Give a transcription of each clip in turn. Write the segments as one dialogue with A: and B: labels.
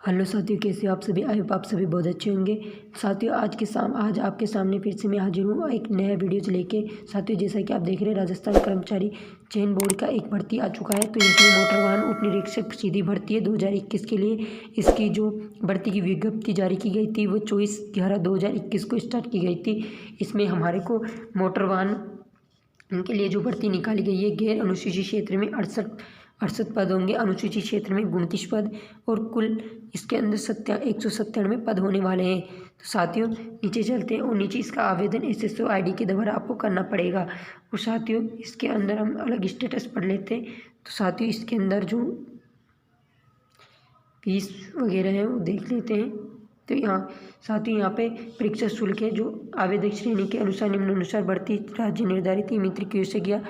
A: Hello साथियों, कैसे हो आप सभी। आई होप आप सभी बहुत अच्छे होंगे। साथियों आज आपके सामने फिर से मैं हाजिर हूँ एक नया वीडियोज लेके। साथियों, जैसा कि आप देख रहे हैं, राजस्थान कर्मचारी चयन बोर्ड का एक भर्ती आ चुका है। तो इसमें मोटर वाहन उप निरीक्षक सीधी भर्ती है 2021 के लिए। इसकी जो भर्ती की विज्ञप्ति जारी की गई थी वो 24/11/2021 को स्टार्ट की गई थी। इसमें हमारे को मोटर वाहन उनके लिए जो भर्ती निकाली गई है, गैर अनुसूचित क्षेत्र में 68 पद होंगे, अनुसूचित क्षेत्र में 29 पद, और कुल इसके अंदर 197 पद होने वाले हैं। तो साथियों, नीचे चलते हैं और नीचे इसका आवेदन SSO ID के द्वारा आपको करना पड़ेगा। और साथियों, इसके अंदर हम अलग स्टेटस पढ़ लेते हैं। तो साथियों, इसके अंदर जो फीस वगैरह है वो देख लेते हैं। तो साथियों, यहाँ पे परीक्षा शुल्क है जो आवेदक श्रेणी के अनुसार निम्नानुसार भर्ती राज्य निर्धारित मित्र कियोस्क या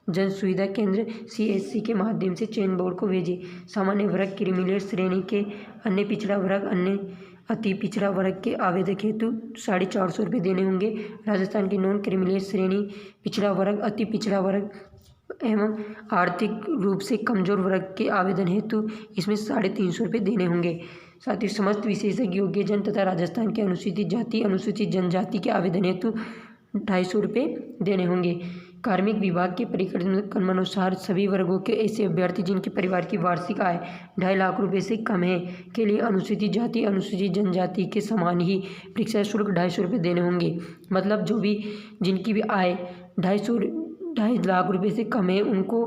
A: जन सुविधा केंद्र CSC के माध्यम से चयन बोर्ड को भेजे। सामान्य वर्ग क्रीमिलियर श्रेणी के, अन्य पिछड़ा वर्ग, अन्य अति पिछड़ा वर्ग के आवेदक हेतु 450 रुपये देने होंगे। राजस्थान के नॉन क्रीमिलियर श्रेणी, पिछड़ा वर्ग, अति पिछड़ा वर्ग एवं आर्थिक रूप से कमजोर वर्ग के आवेदन हेतु इसमें 350 रुपये देने होंगे। साथ ही समस्त विशेषज्ञ योग्य जन तथा राजस्थान के अनुसूचित जाति, अनुसूचित जनजाति के आवेदन हेतु 250 रुपये देने होंगे। कार्मिक विभाग के परिक्रमानुसार सभी वर्गों के ऐसे अभ्यर्थी जिनके परिवार की वार्षिक आय 2.5 लाख रुपये से कम है के लिए अनुसूचित जाति, अनुसूचित जनजाति के समान ही परीक्षा शुल्क 250 रुपये देने होंगे। मतलब जो भी जिनकी भी आय 2.5 लाख रुपये से कम है उनको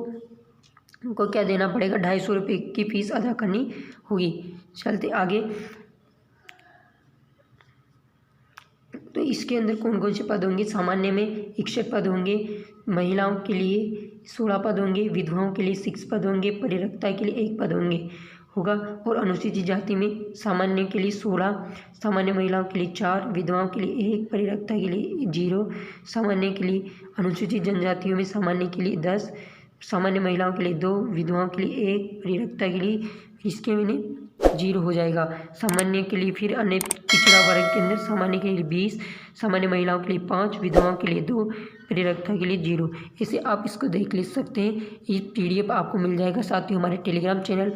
A: क्या देना पड़ेगा, 250 रुपये की फीस अदा करनी होगी। चलते आगे। तो इसके अंदर कौन कौन से पद होंगे। सामान्य में 61 पद होंगे, महिलाओं के लिए 16 पद होंगे, विधवाओं के लिए 6 पद होंगे, परिरक्ता के लिए 1 पद होगा। और अनुसूचित जाति में सामान्य के लिए 16, सामान्य महिलाओं के लिए 4, विधवाओं के लिए 1, परिरक्ता के लिए 0, सामान्य के लिए। अनुसूचित जनजातियों में सामान्य के लिए 10, सामान्य महिलाओं के लिए 2, विधवाओं के लिए 1, परिरक्ता के लिए इसके में 0 हो जाएगा। सामान्य के लिए फिर अन्य पिछड़ा वर्ग के अंदर सामान्य के लिए 20, सामान्य महिलाओं के लिए 5, विधवाओं के लिए 2, परिरक्ता के लिए 0। ऐसे आप इसको देख ले सकते हैं। ये PDF आपको मिल जाएगा साथियों हमारे टेलीग्राम चैनल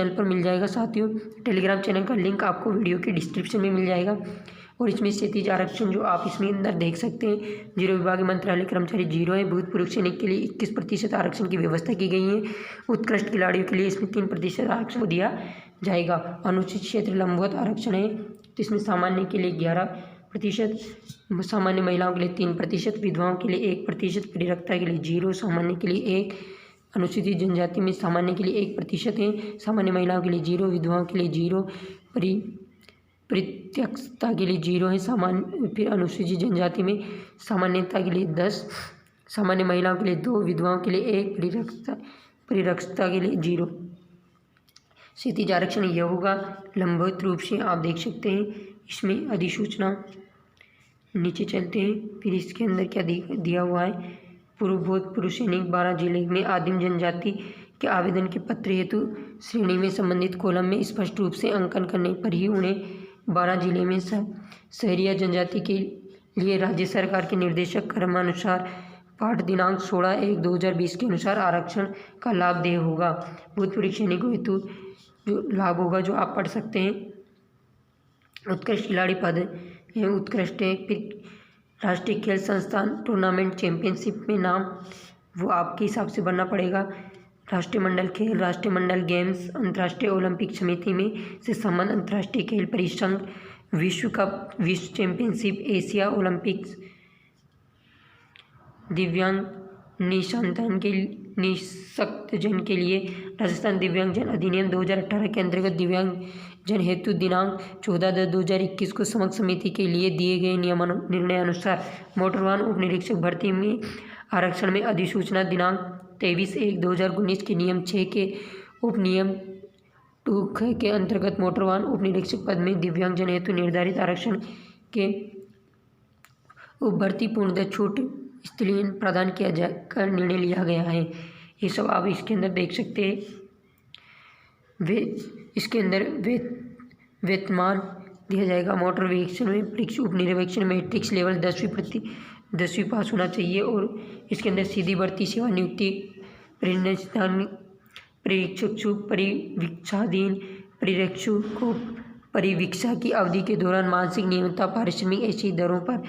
A: पर मिल जाएगा। साथियों, टेलीग्राम चैनल का लिंक आपको वीडियो के डिस्क्रिप्शन में मिल जाएगा। और इसमें क्षैतिज आरक्षण जो आप इसमें अंदर देख सकते हैं, 0 विभागीय मंत्रालय कर्मचारी 0 है। भूतपूर्व सैनिक के लिए 21% आरक्षण की व्यवस्था की गई है। उत्कृष्ट खिलाड़ियों के लिए इसमें 3% आरक्षण दिया जाएगा। अनुसूचित क्षेत्र लंबवत आरक्षण है, तो इसमें सामान्य के लिए 11%, सामान्य महिलाओं के लिए 3%, विधवाओं के लिए 1%, परिरक्ता के लिए 0, सामान्य के लिए 1। अनुसूचित जनजाति में सामान्य के लिए 1% है, सामान्य महिलाओं के लिए 0, विधवाओं के लिए 0, परित्यक्तता के लिए 0 है। सामान्य फिर अनुसूचित जनजाति में सामान्यता के लिए 10, सामान्य महिलाओं के लिए 2, विधवाओं के लिए 1, परिरक्षता के लिए 0। क्षैतिज आरक्षण यह होगा लंबवत रूप से, आप देख सकते हैं इसमें अधिसूचना। नीचे चलते हैं। फिर इसके अंदर क्या दिया हुआ है। भूतपूर्व सैनिक 12 जिले में आदिम जनजाति के आवेदन के पत्र हेतु श्रेणी में संबंधित कॉलम में स्पष्ट रूप से अंकन करने पर ही उन्हें 12 जिले में शहरिया जनजाति के लिए राज्य सरकार के निर्देशक क्रमानुसार पाठ दिनांक 16/1/2020 के अनुसार आरक्षण का लाभ देय होगा। भूतपूर्व सैनिकों हेतु जो लाभ होगा जो आप पढ़ सकते हैं। उत्कृष्ट खिलाड़ी पद है, उत्कृष्ट है। फिर राष्ट्रीय खेल संस्थान टूर्नामेंट चैंपियनशिप में नाम वो आपके हिसाब से भरना पड़ेगा। राष्ट्रीय मंडल खेल, राष्ट्रीय मंडल गेम्स, अंतर्राष्ट्रीय ओलंपिक समिति में से संबंध, अंतर्राष्ट्रीय खेल परिसंघ, विश्व कप, विश्व चैंपियनशिप, एशिया ओलंपिक्स, दिव्यांग निःशक्तजन के लिए राजस्थान दिव्यांगजन अधिनियम 2018 के अंतर्गत दिव्यांगजन हेतु दिनांक 14/10/2021 को समक्ष समिति के लिए दिए गए निर्णयानुसार मोटर वाहन उप निरीक्षक भर्ती में आरक्षण में अधिसूचना दिनांक 23/1/2019 के नियम 6 के उप नियम 2 के अंतर्गत मोटर वाहन उप निरीक्षक पद में दिव्यांगजन हेतु निर्धारित आरक्षण के उप भर्ती पूर्णतः छूट इसलिए प्रदान किया जाकर निर्णय लिया गया है। ये सब आप इसके अंदर देख सकते हैं। इसके अंदर वेतनमान दिया जाएगा। मोटर निरीक्षण में परीक्षा उप निरीक्षण मैट्रिक्स लेवल 10वीं पास होना चाहिए। और इसके अंदर सीधी भर्ती, सेवा नियुक्ति, परीक्षक परिवीक्षाधीन, परीक्षु को परिवीक्षा की अवधि के दौरान मासिक नियमित पारिश्रमिक ऐसी दरों पर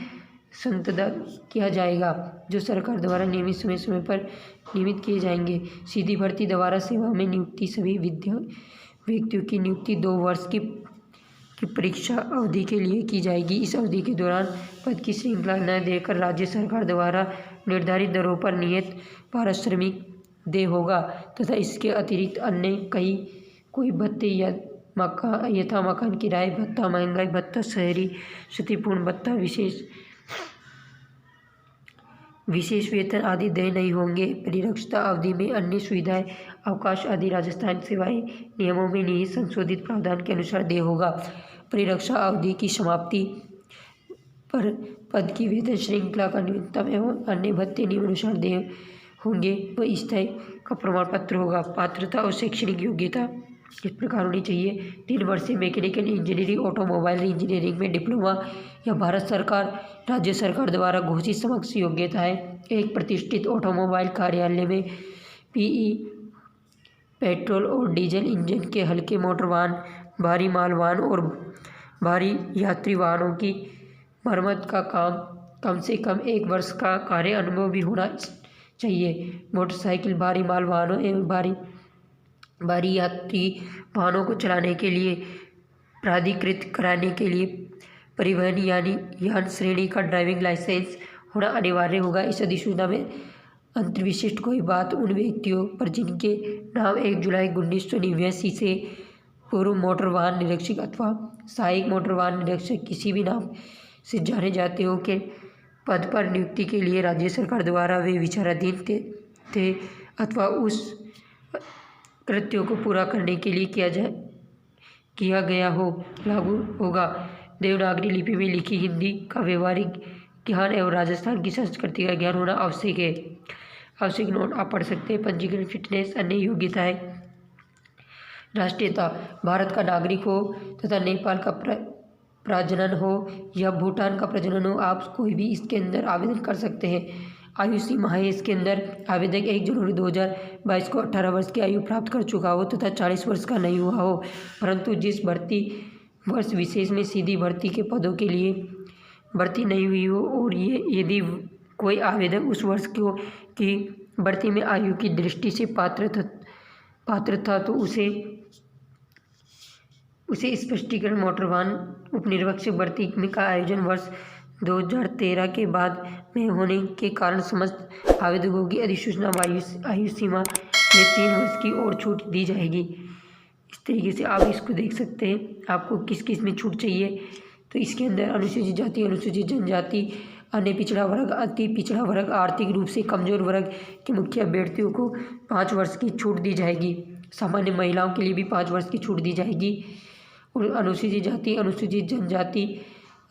A: संतुलित किया जाएगा जो सरकार द्वारा नियमित समय समय पर नियमित किए जाएंगे। सीधी भर्ती द्वारा सेवा में नियुक्ति सभी व्यक्तियों की नियुक्ति 2 वर्ष की परीक्षा अवधि के लिए की जाएगी। इस अवधि के दौरान पद की श्रृंखला न देकर राज्य सरकार द्वारा निर्धारित दरों पर नियत पारिश्रमिक देय होगा तथा इसके अतिरिक्त अन्य कोई भत्ते यथा मकान किराए भत्ता, महंगाई भत्ता, शहरी क्षतिपूर्ति भत्ता, विशेष वेतन आदि देय नहीं होंगे। परिरक्षता अवधि में अन्य सुविधाएं, अवकाश आदि राजस्थान सेवाएं नियमों में निहित संशोधित प्रावधान के अनुसार देय होगा। परिरक्षा अवधि की समाप्ति पर पद की वेतन श्रृंखला का न्यूनतम एवं अन्य भत्ते नियमानुसार देय होंगे व स्थायी का प्रमाण पत्र होगा। पात्रता और शैक्षणिक योग्यता इस प्रकार होनी चाहिए। 3 वर्षीय मैकेनिकल इंजीनियरिंग, ऑटोमोबाइल इंजीनियरिंग में डिप्लोमा या भारत सरकार, राज्य सरकार द्वारा घोषित समकक्ष योग्यता है। एक प्रतिष्ठित ऑटोमोबाइल कार्यालय में पीई, पेट्रोल और डीजल इंजन के हल्के मोटर वाहन, भारी माल वाहन और भारी यात्री वाहनों की मरम्मत का काम कम से कम 1 वर्ष का कार्य अनुभव भी होना चाहिए। मोटरसाइकिल, भारी माल वाहनों एवं भारी यात्री वाहनों को चलाने के लिए प्राधिकृत कराने के लिए परिवहन यान श्रेणी का ड्राइविंग लाइसेंस होना अनिवार्य होगा। इस अधिसूचना में अंतर्विशिष्ट कोई बात उन व्यक्तियों पर जिनके नाम 1 जुलाई 1989 से पूर्व मोटर वाहन निरीक्षक अथवा सहायक मोटर वाहन निरीक्षक किसी भी नाम से जाने जाते हो के पद पर नियुक्ति के लिए राज्य सरकार द्वारा वे विचाराधीन थे अथवा उस कृत्यों को पूरा करने के लिए किया गया हो लागू होगा। देवनागरी लिपि में लिखी हिंदी का व्यवहारिक ज्ञान एवं राजस्थान की संस्कृति का ज्ञान होना आवश्यक है। आवश्यक नोट आप पढ़ सकते हैं। पंजीकरण, फिटनेस, अन्य योग्यताएं। राष्ट्रीयता, भारत का नागरिक हो तथा नेपाल का प्रजनन हो या भूटान का प्रजनन हो, आप कोई भी इसके अंदर आवेदन कर सकते हैं। आयु सीमा है इसके अंदर, आवेदक 1 जनवरी 2022 को 18 वर्ष की आयु प्राप्त कर चुका हो तथा 40 वर्ष का नहीं हुआ हो, परंतु जिस भर्ती वर्ष विशेष में सीधी भर्ती के पदों के लिए भर्ती नहीं हुई हो और ये यदि कोई आवेदक उस वर्ष की भर्ती में आयु की दृष्टि से पात्र था तो उसे स्पष्टीकरण मोटर वाहन उपनिरीक्षक भर्ती का आयोजन वर्ष 2013 के बाद में होने के कारण समस्त आवेदकों की अधिसूचना आयु सीमा में 3 वर्ष की और छूट दी जाएगी। इस तरीके से आप इसको देख सकते हैं आपको किस किस में छूट चाहिए। तो इसके अंदर अनुसूचित जाति, अनुसूचित जनजाति, अन्य पिछड़ा वर्ग, अति पिछड़ा वर्ग, आर्थिक रूप से कमजोर वर्ग के मुख्य अभ्यर्थियों को 5 वर्ष की छूट दी जाएगी। सामान्य महिलाओं के लिए भी 5 वर्ष की छूट दी जाएगी। और अनुसूचित जाति, अनुसूचित जनजाति,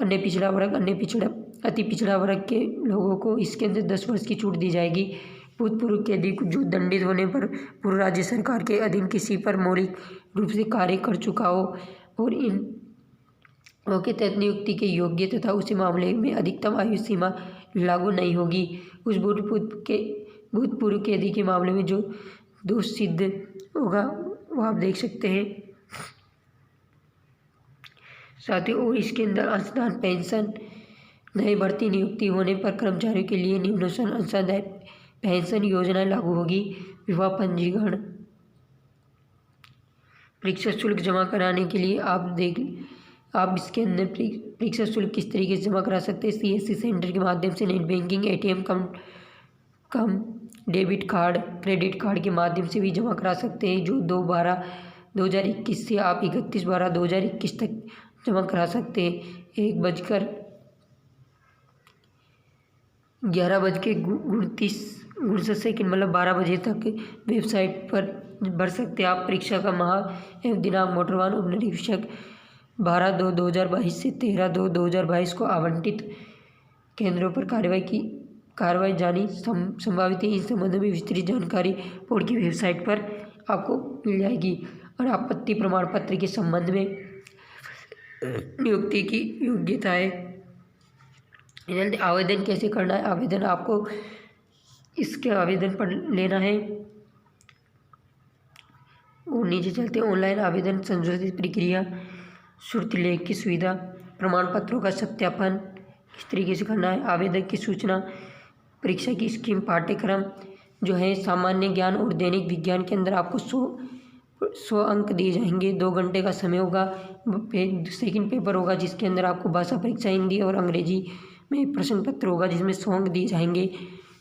A: अन्य पिछड़ा वर्ग, अति पिछड़ा वर्ग के लोगों को इसके अंदर 10 वर्ष की छूट दी जाएगी। भूतपूर्व कैदी जो दंडित होने पर पूर्व राज्य सरकार के अधीन किसी पर मौलिक रूप से कार्य कर चुका हो और इन के तहत नियुक्ति के योग्य तथा उसी मामले में अधिकतम आयु सीमा लागू नहीं होगी। उस भूतपूर्व कैदी के मामले में जो दोष सिद्ध होगा वो आप देख सकते हैं। साथ ही और इसके अंदर अंशदान पेंशन, नई भर्ती नियुक्ति होने पर कर्मचारियों के लिए निम्नानुसार अंशदायी पेंशन योजना लागू होगी। विवाह पंजीकरण, परीक्षा शुल्क जमा कराने के लिए आप इसके अंदर परीक्षा शुल्क किस तरीके से जमा करा सकते हैं। CSC सेंटर के माध्यम से, नेट बैंकिंग, ATM कम डेबिट कार्ड, क्रेडिट कार्ड के माध्यम से भी जमा करा सकते हैं। जो 2/12/2021 से आप 31/12/2021 तक जमा करा सकते हैं। 11:29 मतलब 12 बजे तक वेबसाइट पर भर सकते हैं आप। परीक्षा का माह एवं दिनांक मोटर वाहन उपनिरीक्षक 12/2/2022 से 13/2/2022 को आवंटित केंद्रों पर कार्रवाई जानी संभावित है। इस संबंध में विस्तृत जानकारी बोर्ड की वेबसाइट पर आपको मिल जाएगी। और आपत्ति प्रमाण पत्र के संबंध में नियुक्ति की योग्यताएं, आवेदन कैसे करना है। आवेदन आपको इसके आवेदन पर लेना है और नीचे चलते हैं। ऑनलाइन आवेदन संशोधित प्रक्रिया, श्रुति लेख की सुविधा, प्रमाण पत्रों का सत्यापन किस तरीके से करना है, आवेदक की सूचना, परीक्षा की स्कीम, पाठ्यक्रम जो है सामान्य ज्ञान और दैनिक विज्ञान के अंदर आपको 100 अंक दिए जाएंगे। 2 घंटे का समय होगा। सेकंड पेपर होगा जिसके अंदर आपको भाषा परीक्षा हिंदी और अंग्रेजी में प्रश्न पत्र होगा जिसमें 100 अंक दिए जाएंगे,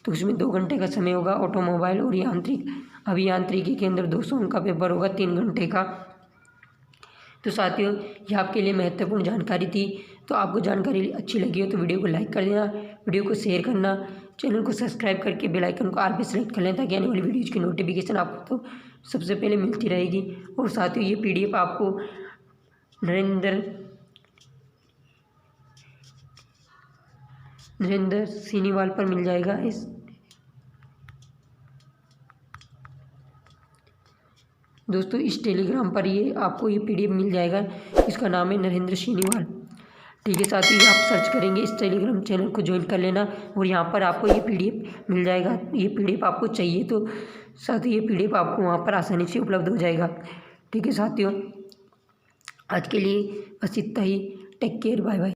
A: तो उसमें 2 घंटे का समय होगा। ऑटोमोबाइल और अभियांत्रिकी के अंदर 200 अंक का पेपर होगा 3 घंटे का। तो साथियों, ये आपके लिए महत्वपूर्ण जानकारी थी। तो आपको जानकारी अच्छी लगी हो तो वीडियो को लाइक कर देना, वीडियो को शेयर करना, चैनल को सब्सक्राइब करके बेल आइकन को ऑल पे सेलेक्ट कर लें ताकि आने वाली वीडियोज़ की नोटिफिकेशन आपको तो सबसे पहले मिलती रहेगी। और साथियों, ये PDF आपको नरेंद्र सीनीवाल पर मिल जाएगा। दोस्तों, इस टेलीग्राम पर आपको ये PDF मिल जाएगा। इसका नाम है नरेंद्र सीनीवाल। ठीक है साथियों, आप सर्च करेंगे, इस टेलीग्राम चैनल को ज्वाइन कर लेना और यहाँ पर आपको ये PDF मिल जाएगा। ये PDF आपको चाहिए तो साथियों ये PDF आपको वहाँ पर आसानी से उपलब्ध हो जाएगा। ठीक है साथियों, आज के लिए बस इतना ही। Take care, bye bye.